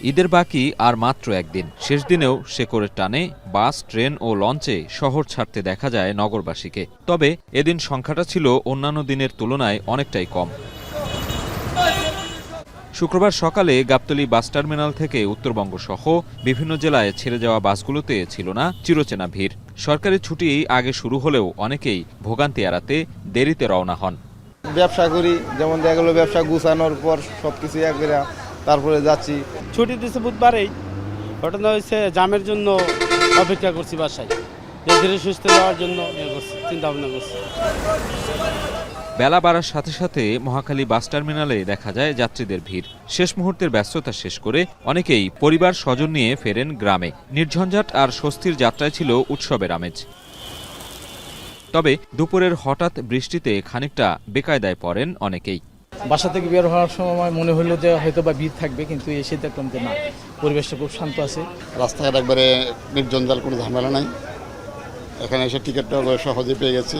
ঈদের বাকি আর মাত্র একদিন। শেষ দিনেও শেকড়ের টানে বাস, ট্রেন ও লঞ্চে শহর ছাড়তে দেখা যায় নগরবাসীকে। তবে এদিন সংখ্যাটা ছিল অন্যান্য দিনের তুলনায় অনেকটাই কম। শুক্রবার সকালে গাবতলী বাস টার্মিনাল থেকে উত্তরবঙ্গ সহ বিভিন্ন জেলায় ছেড়ে যাওয়া বাসগুলোতে ছিল না চিরচেনা ভিড়। সরকারি ছুটি আগে শুরু হলেও অনেকেই ভোগান্তি এড়াতে দেরিতে রওনা হন। ব্যবসা করি, যেমন দেখা গেলো ব্যবসা গুছানোর পর সবকিছু একবারে তারপরে যাচ্ছি। ছুটি দিচ্ছে বুধবারেই, ঘটনা হয়েছে জামের জন্য অপেক্ষা করছি বাসায়, ধীরে সুস্থ যাওয়ার জন্য চিন্তা ভাবনা করছি। বেলা বাড়ার সাথে সাথে মহাখালী বাস টার্মিনালে দেখা যায় যাত্রীদের ভিড়। শেষ মুহূর্তের ব্যস্ততা শেষ করে অনেকেই পরিবার স্বজন নিয়ে ফেরেন গ্রামে। নির্ঝঞ্ঝাট আর স্বস্তির যাত্রায় ছিল উৎসবের আমেজ। তবে দুপুরের হঠাৎ বৃষ্টিতে খানিকটা বেকায়দায় পড়েন অনেকেই। বাসা থেকে বের হওয়ার সময় মনে হলো যে হয়তো বা ভিড় থাকবে, কিন্তু এসে দেখলাম যে না, পরিবেশটা খুব শান্ত আছে। রাস্তাঘাট একবারে নির্জঞ্জাল, কোনো ঝামেলা নাই। এখানে এসে টিকিটটা সহজে পেয়ে গেছি।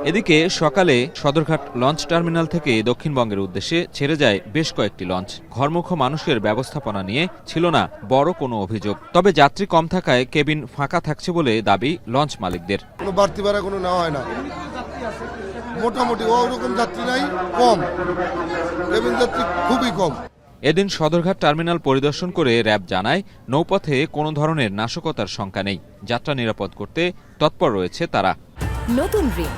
এদিকে সকালে সদরঘাট লঞ্চ টার্মিনাল থেকে দক্ষিণবঙ্গের উদ্দেশ্যে ছেড়ে যায় বেশ কয়েকটি লঞ্চ। ঘরমুখো মানুষের ব্যবস্থাপনা নিয়ে ছিল না বড় কোনো অভিযোগ। তবে যাত্রী কম থাকায় কেবিন ফাঁকা থাকছে বলে দাবি লঞ্চ মালিকদের। কোনো বাড়তি ভাড়া কোনো নেওয়া হয় না, মোটামুটি ওরকম যাত্রী নাই, কম কেবিন যাত্রী খুবই কম। এদিন সদরঘাট টার্মিনাল পরিদর্শন করে র্যাব জানায় নৌপথে কোনো ধরনের নাশকতার শঙ্কা নেই। যাত্রা নিরাপদ করতে তৎপর রয়েছে তারা। নতুন রিন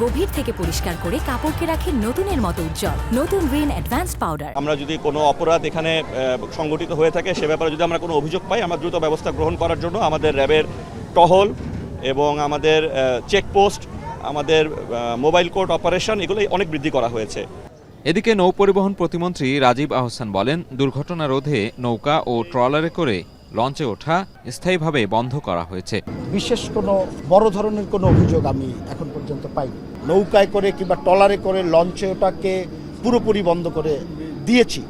গভীর থেকে পরিষ্কার করে কাপড়কে রাখে নতুনের মতো উজ্জ্বল। নতুন রিন অ্যাডভান্সড পাউডার। আমরা যদি কোনো অপরাধ এখানে সংগঠিত হয়ে থাকে, সে ব্যাপারে যদি আমরা কোনো অভিযোগ পাই, আমরা দ্রুত ব্যবস্থা গ্রহণ করার জন্য আমাদের র্যাবের টহল এবং আমাদের চেকপোস্ট, আমাদের মোবাইল কোর্ট অপারেশন, এগুলো অনেক বৃদ্ধি করা হয়েছে। এদিকে নৌপরিবহন প্রতিমন্ত্রী রাজীব আহসান বলেন, দুর্ঘটনা রোধে নৌকা ও ট্রলারে করে লঞ্চে ওঠা স্থায়ীভাবে বন্ধ করা হয়েছে। বিশেষ কোনো বড় ধরনের কোনো অভিযোগ আমি এখন পর্যন্ত পাইনি। নৌকায় করে কিংবা ট্রলারে করে লঞ্চে ওটাকে পুরোপুরি বন্ধ করে দিয়েছি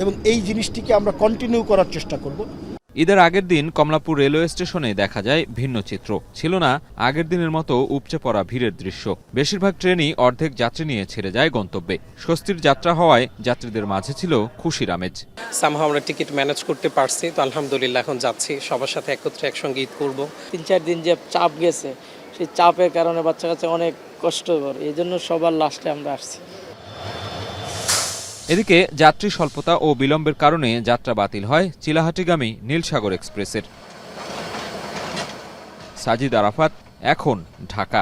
এবং এই জিনিসটিকে আমরা কন্টিনিউ করার চেষ্টা করব। ঈদের আগের দিন কমলাপুর রেলওয়ে স্টেশনে দেখা যায় ভিন্ন চিত্র। ছিল না আগের দিনের মতো উপচে পড়া ভিড়ের দৃশ্য। বেশিরভাগ ট্রেনই অর্ধেক যাত্রী নিয়ে ছেড়ে যায় গন্তব্যে। স্বস্তির যাত্রা হওয়ায় যাত্রীদের মাঝে ছিল খুশির আমেজ। সামহাও আমরা টিকিট ম্যানেজ করতে পারছি, তো আলহামদুলিল্লাহ এখন যাচ্ছি সবার সাথে একত্রে একসঙ্গে ঈদ করব। 3-4 দিন যে চাপ গেছে, সেই চাপের কারণে বাচ্চা কাচ্চা অনেক কষ্ট করে, এই জন্য সবার লাস্টে আমরা আসছি। এদিকে যাত্রী স্বল্পতা ও বিলম্বের কারণে যাত্রা বাতিল হয় চিলাহাটিগামী নীলসাগর এক্সপ্রেসের। সাজিদ আরাফাত, এখন, ঢাকা।